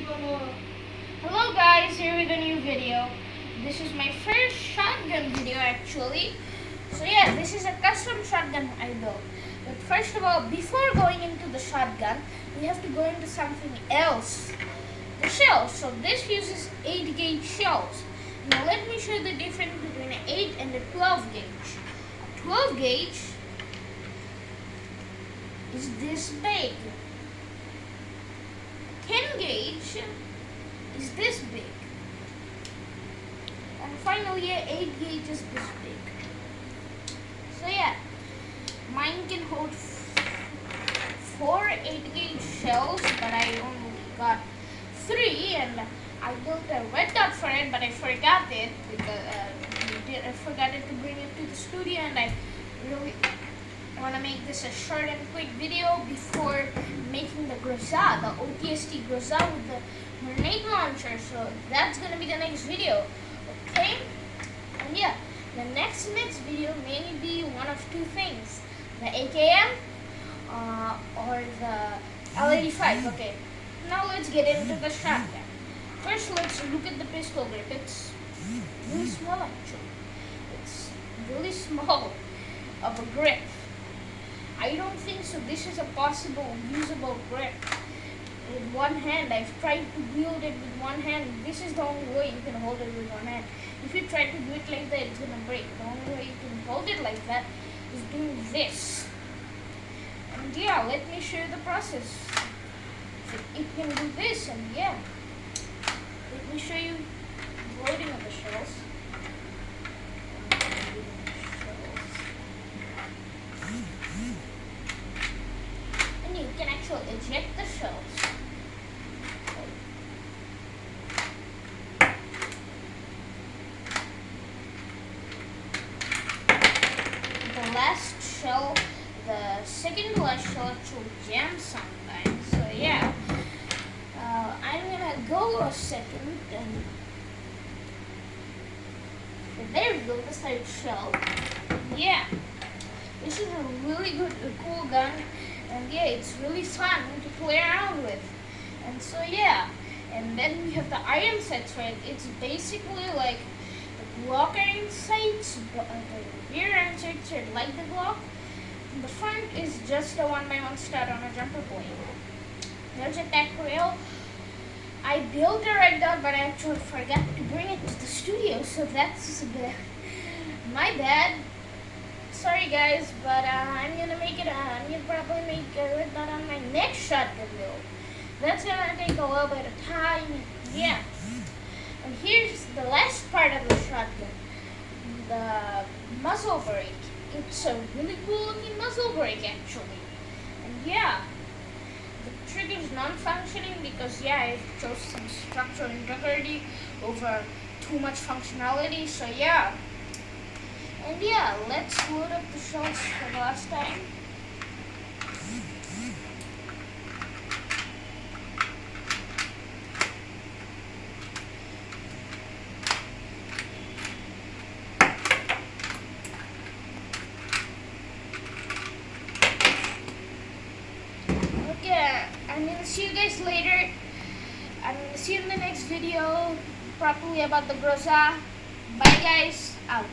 Hello guys, here with a new video. This is my first shotgun video actually. So yeah, this is a custom shotgun I built. But first of all, before going into the shotgun, we have to go into something else. The shells. So this uses 8 gauge shells. Now let me show you the difference between an 8 and a 12 gauge. A 12 gauge is this big. 10 gauge is this big. And finally, 8 gauge is this big. So yeah, mine can hold 4 8 gauge shells, but I only got 3, and I built a red dot for it, but I forgot it because I forgot it to bring it to the studio, and I really want to make this a short and quick video before making the Groza, the OTST Groza with the grenade launcher. So that's gonna be the next video, okay? And yeah, the next video may be one of two things: the AKM or the L85. Okay, now let's get into the shotgun. First, let's look at the pistol grip. It's really small actually. It's really small of a grip. I don't think so. This is a possible usable grip with one hand. I've tried to wield it with one hand. This is the only way you can hold it with one hand. If you try to do it like that, it's gonna break. The only way you can hold it like that is doing this. And yeah, let me show you the process. It can do this, and yeah, let me show you the loading of the shells. And you can actually eject the shells. The last shell, the second to last shell actually jams sometimes. So yeah, I'm gonna go a second, and there we go, the third shell. Yeah, this is a really good, cool gun. And yeah, it's really fun to play around with. And so yeah, and then we have the iron sights for it. It's basically like the Glock iron sights, but the rear iron sights are like the Glock. And the front is just a 1x1 stud on a jumper blade. There's a tech rail. I built a red dot, but I actually forgot to bring it to the studio, so that's a bit my bad. Sorry guys, but I'm gonna probably make a red dot on my next shotgun build. That's gonna take a little bit of time. Yeah. And here's the last part of the shotgun, the muzzle brake. It's a really cool looking muzzle brake actually. And yeah, the trigger's non-functioning because yeah, I chose some structural integrity over too much functionality. So yeah. And yeah, let's load up the shells for the last time. Okay, I'm gonna see you guys later. I'm gonna see you in the next video, probably about the Groza. Bye guys, out.